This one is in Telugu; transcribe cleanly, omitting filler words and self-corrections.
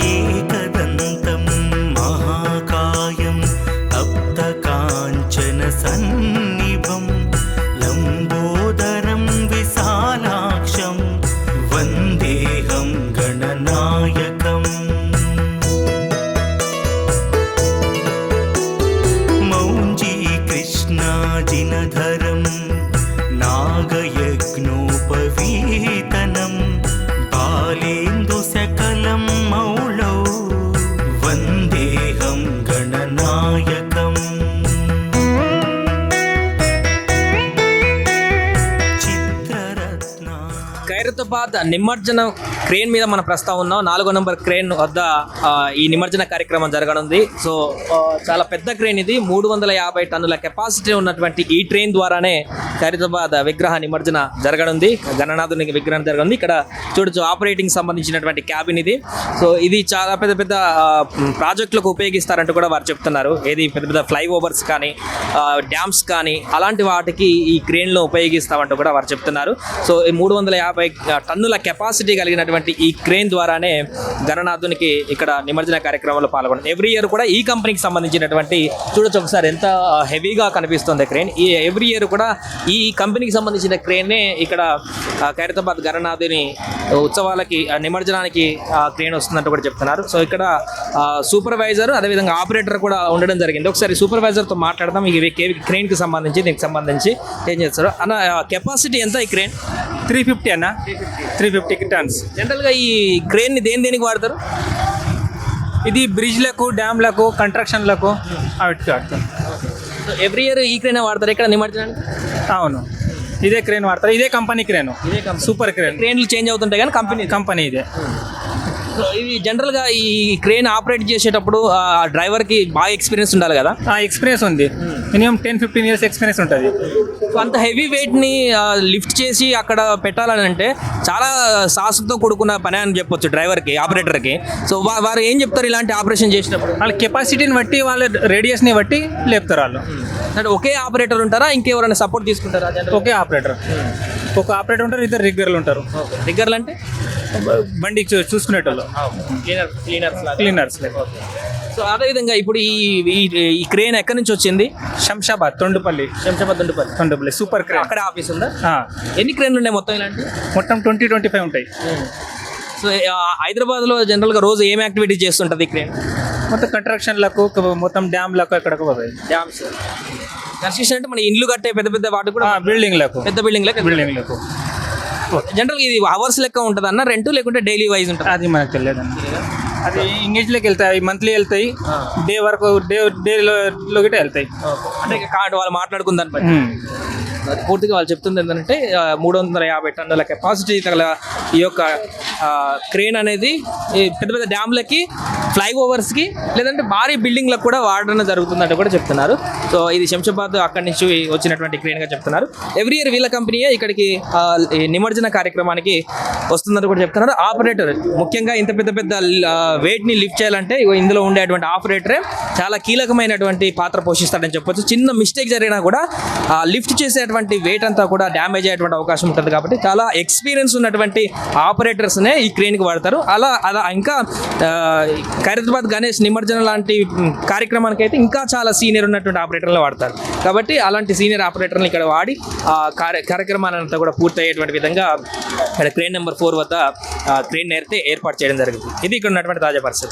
ఏకదంతం మహాకాయం తప్తకాంచన సన్నిభం లంబోదరం విశాలాక్షం వందేహం గణనాయకం మౌంజీకృష్ణాజినధరం నాగయజ్ఞోపవీతనం బాలేందు సకలం మౌళౌ వందేహం గణనాయకం చిత్రరత్న. ఖైరతాబాద్ నిమజ్జన క్రేన్ మీద మన ప్రస్తావం ఉన్నాం. 4వ నంబర్ క్రేన్ వద్ద ఈ నిమజ్జన కార్యక్రమం జరగనుంది. సో చాలా పెద్ద క్రేన్ ఇది. 350 టన్నుల కెపాసిటీ ఉన్నటువంటి ఈ ట్రైన్ ద్వారానే ఖైరతాబాద్ విగ్రహ నిమజ్జన జరగనుంది. గణనాథుని విగ్రహం జరగనుంది. ఇక్కడ చూడొచ్చు ఆపరేటింగ్ సంబంధించినటువంటి క్యాబిన్ ఇది. సో ఇది చాలా పెద్ద పెద్ద ప్రాజెక్టులకు ఉపయోగిస్తారంటూ కూడా వారు చెప్తున్నారు. ఏది పెద్ద పెద్ద ఫ్లైఓవర్స్ కానీ డ్యామ్స్ కానీ అలాంటి వాటికి ఈ క్రేన్లో ఉపయోగిస్తామంటూ కూడా వారు చెప్తున్నారు. సో ఈ 350 టన్నుల కెపాసిటీ కలిగినటువంటి ఈ క్రేన్ ద్వారానే గణనాథునికి ఇక్కడ నిమజ్జన కార్యక్రమంలో పాల్గొంటుంది. ఎవ్రీ ఇయర్ కూడా ఈ కంపెనీకి సంబంధించినటువంటి చూడొచ్చు ఒకసారి ఎంత హెవీగా కనిపిస్తుంది క్రేన్. ఈ ఎవ్రీ ఇయర్ కూడా ఈ కంపెనీకి సంబంధించిన క్రేన్నే ఇక్కడ ఖైరతాబాద్ గణనాథుని ఉత్సవాలకి నిమజ్జనానికి క్రేన్ వస్తుందంటూ కూడా చెప్తున్నారు. సో ఇక్కడ సూపర్వైజర్ అదేవిధంగా ఆపరేటర్ కూడా ఉండడం జరిగింది. ఒకసారి సూపర్వైజర్తో మాట్లాడదాం. ఈ క్రేన్కి సంబంధించి దీనికి సంబంధించి ఏం చేస్తారు అన్న? కెపాసిటీ ఎంత ఈ క్రేన్? 350 అన్న. 350 టన్స్. జనరల్గా ఈ క్రేన్ని దేనికి వాడతారు? ఇది బ్రిడ్జ్లకు, డ్యామ్లకు, కన్స్ట్రక్షన్లకు వాటికి వాడతారు. సో ఎవ్రీ ఇయర్ ఈ క్రేన్ వాడతారు ఇక్కడ నిమజ్జనానికి? అవును, ఇదే క్రేన్ వాడతారు. ఇదే కంపెనీ క్రేన్, సూపర్ క్రేన్. క్రేన్లు చేంజ్ అవుతుంటాయి కానీ కంపెనీ ఇదే. సో ఇది జనరల్గా ఈ క్రేన్ ఆపరేట్ చేసేటప్పుడు డ్రైవర్కి బాగా ఎక్స్పీరియన్స్ ఉండాలి కదా? ఎక్స్పీరియన్స్ ఉంది. మినిమం 10-15 ఇయర్స్ ఎక్స్పీరియన్స్ ఉంటుంది. సో అంత హెవీ వెయిట్ని లిఫ్ట్ చేసి అక్కడ పెట్టాలని అంటే చాలా సాహసంతో కూడుకున్న పని అని చెప్పొచ్చు డ్రైవర్కి, ఆపరేటర్కి. సో వారు ఏం చెప్తారు ఇలాంటి ఆపరేషన్ చేసినప్పుడు? వాళ్ళ కెపాసిటీని బట్టి, వాళ్ళ రేడియస్ని బట్టి లేపుతారు వాళ్ళు. అంటే ఒకే ఆపరేటర్ ఉంటారా, ఇంకెవరైనా సపోర్ట్ తీసుకుంటారా? ఒకే ఆపరేటర్, ఒక ఆపరేటర్ ఉంటారు, ఇద్దరు రిగ్గర్లు ఉంటారు. రిగ్గర్లు అంటే బండి చూసుకునేటోళ్ళు, క్లీనర్స్. సో అదేవిధంగా ఇప్పుడు ఈ క్రేన్ ఎక్కడి నుంచి వచ్చింది? Shamshabad, Thondupally super crane. అక్కడ ఆఫీస్ ఉందా? ఎన్ని క్రేన్లు ఉన్నాయి మొత్తం ఇలాంటి? మొత్తం 20-25 ఉంటాయి. సో హైదరాబాద్లో జనరల్గా రోజు ఏం యాక్టివిటీ చేస్తుంటుంది ఈ క్రేన్? మొత్తం కన్స్ట్రక్షన్లకు, మొత్తం డ్యామ్లకు ఎక్కడికి పోతాయి. డ్యామ్స్ కన్స్ట్రక్షన్ అంటే మన ఇండ్లు కట్టే పెద్ద పెద్ద వాటి కూడా, బిల్డింగ్లకు, పెద్ద బిల్డింగ్లకు. జనరల్గా ఇది అవర్స్ లెక్క ఉంటుంది అన్న రెంట్, లేకుంటే డైలీ వైజ్ ఉంటుంది? అది మనకు తెలియదు. అది ఇంగేజ్లోకి వెళ్తాయి, మంత్లీ వెళ్తాయి, డే వరకు డేలో గిట్ట వెళ్తాయి. అంటే కార్డు వాళ్ళు మాట్లాడుకున్న దానిపై పూర్తిగా వాళ్ళు చెప్తుంది ఏంటంటే 350 టన్నుల కెపాసిటీ గల ఈ యొక్క క్రేన్ అనేది ఈ పెద్ద పెద్ద డ్యామ్లకి, ఫ్లైఓవర్స్కి, లేదంటే భారీ బిల్డింగ్లకు కూడా వాడడం జరుగుతుందంటే కూడా చెప్తున్నారు. సో ఇది శంషాబాద్ అక్కడి నుంచి వచ్చినటువంటి క్రేన్గా చెప్తున్నారు. ఎవ్రీ ఇయర్ వీళ్ళ కంపెనీయే ఇక్కడికి నిమజ్జన కార్యక్రమానికి వస్తుందని కూడా చెప్తున్నారు. ఆపరేటర్ ముఖ్యంగా ఇంత పెద్ద పెద్ద వెయిట్ని లిఫ్ట్ చేయాలంటే ఇందులో ఉండేటువంటి ఆపరేటరే చాలా కీలకమైనటువంటి పాత్ర పోషిస్తాడని చెప్పొచ్చు. చిన్న మిస్టేక్ జరిగినా కూడా లిఫ్ట్ చేసేటువంటి వెయిట్ అంతా కూడా డ్యామేజ్ అయ్యేటువంటి అవకాశం ఉంటుంది. కాబట్టి చాలా ఎక్స్పీరియన్స్ ఉన్నటువంటి ఆపరేటర్స్నే ఈ క్రేన్కి వాడతారు. అలా ఇంకా ఖైరతాబాద్ గణేష్ నిమజ్జన లాంటి కార్యక్రమానికి అయితే ఇంకా చాలా సీనియర్ ఉన్నటువంటి ఆపరేటర్లు వాడతారు. కాబట్టి అలాంటి సీనియర్ ఆపరేటర్లు ఇక్కడ వాడి కార్యక్రమాలంతా కూడా పూర్తి అయ్యేటువంటి విధంగా ఇక్కడ క్రేన్ నెంబర్ 4 వద్ద క్రేన్ ఏర్పాటు చేయడం జరిగింది. ఇది ఇక్కడ ఉన్నటువంటి తాజా పరిస్థితి.